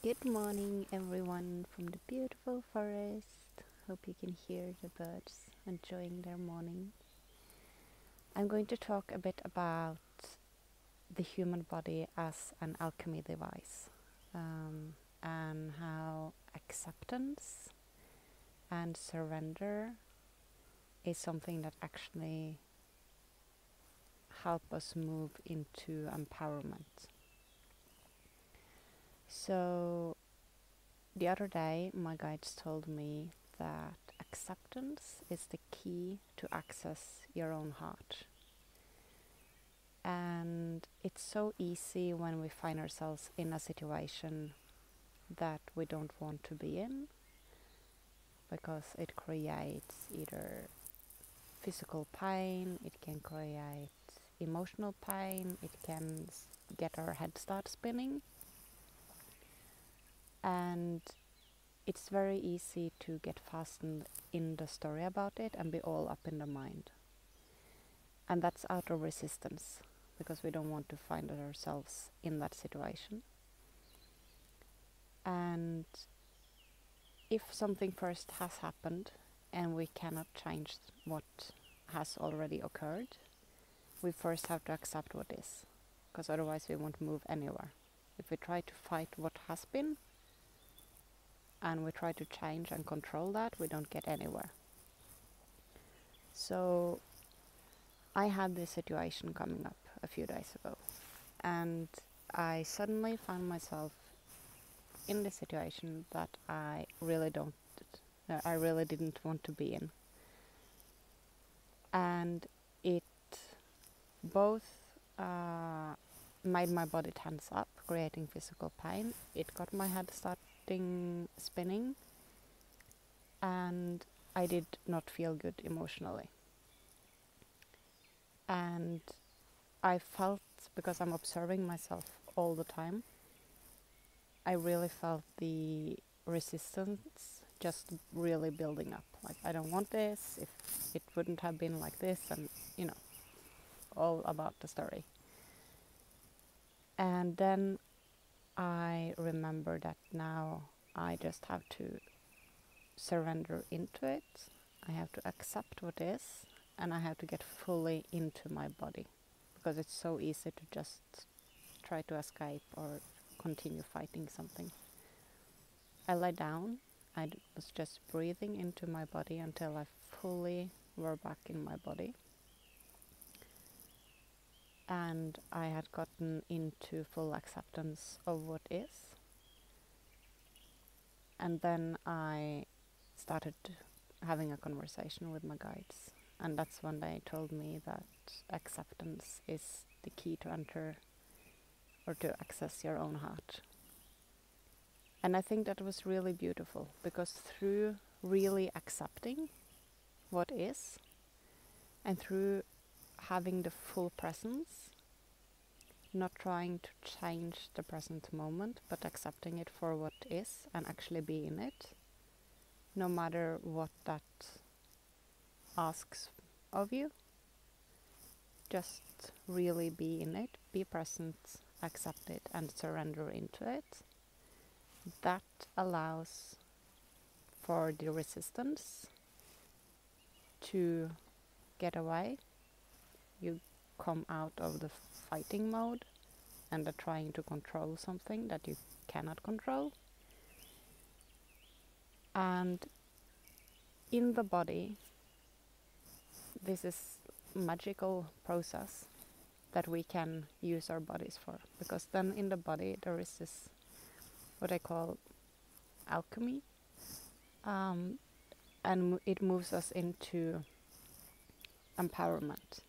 Good morning, everyone from the beautiful forest. Hope you can hear the birds enjoying their morning. I'm going to talk a bit about the human body as an alchemy device, and how acceptance and surrender is something that actually help us move into empowerment. So the other day, my guides told me that acceptance is the key to access your own heart. And it's so easy when we find ourselves in a situation that we don't want to be in, because it creates either physical pain, it can create emotional pain, it can get our head start spinning. And it's very easy to get fastened in the story about it and be all up in the mind. And that's out of resistance, because we don't want to find ourselves in that situation. And if something first has happened and we cannot change what has already occurred, we first have to accept what is, because otherwise we won't move anywhere. If we try to fight what has been, and we try to change and control that, we don't get anywhere. So I had this situation coming up a few days ago, and I suddenly found myself in this situation that I really didn't want to be in. And it both made my body tense up, creating physical pain. It got my head starting spinning, and I did not feel good emotionally. And I felt, because I'm observing myself all the time, I really felt the resistance just really building up. Like, I don't want this, if it wouldn't have been like this, and all about the story. And then I remember that now I just have to surrender into it. I have to accept what is, and I have to get fully into my body, because it's so easy to just try to escape or continue fighting something. I lay down. I was just breathing into my body until I fully were back in my body. And I had gotten into full acceptance of what is. And then I started having a conversation with my guides. And that's when they told me that acceptance is the key to enter or to access your own heart. And I think that was really beautiful, because through really accepting what is, and through having the full presence, not trying to change the present moment, but accepting it for what is and actually be in it, no matter what that asks of you, just really be in it, be present, accept it, and surrender into it. That allows for the resistance to get away. You come out of the fighting mode and the trying to control something that you cannot control. And in the body, this is a magical process that we can use our bodies for, because then in the body there is this, what I call alchemy, and it moves us into empowerment.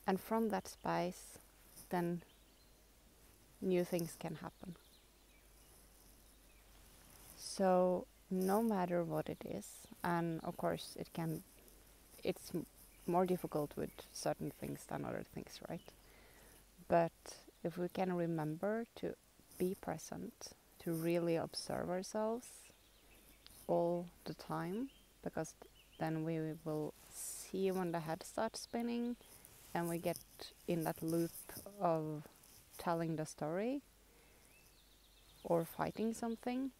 And from that space, then new things can happen. So no matter what it is, and of course it's more difficult with certain things than other things, right? But if we can remember to be present, to really observe ourselves all the time, because then we will see when the head starts spinning and we get in that loop of telling the story, or fighting something.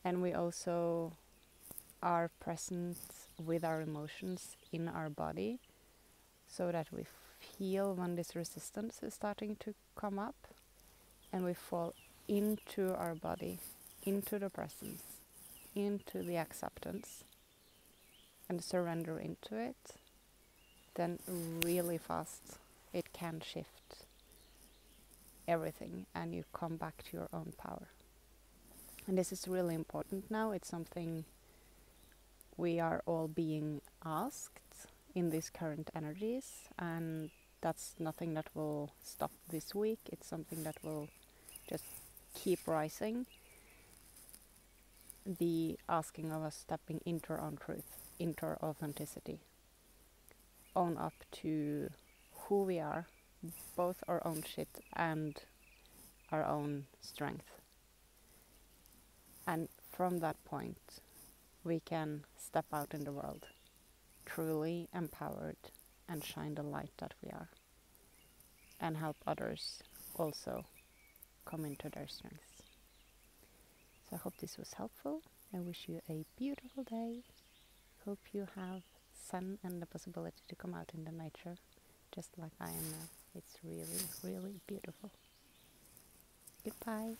And we also are present with our emotions in our body, so that we feel when this resistance is starting to come up, and we fall into our body, into the presence, into the acceptance, and surrender into it. Then really fast it can shift everything, and you come back to your own power. And this is really important now. It's something we are all being asked in these current energies, and that's nothing that will stop this week. It's something that will just keep rising. The asking of us stepping into our own truth, into our authenticity, own up to who we are, both our own shit and our own strength. And from that point, we can step out in the world, truly empowered, and shine the light that we are, and help others also come into their strengths. So I hope this was helpful. I wish you a beautiful day. Hope you have sun and the possibility to come out in the nature, just like I am now. It's really, really beautiful. Goodbye.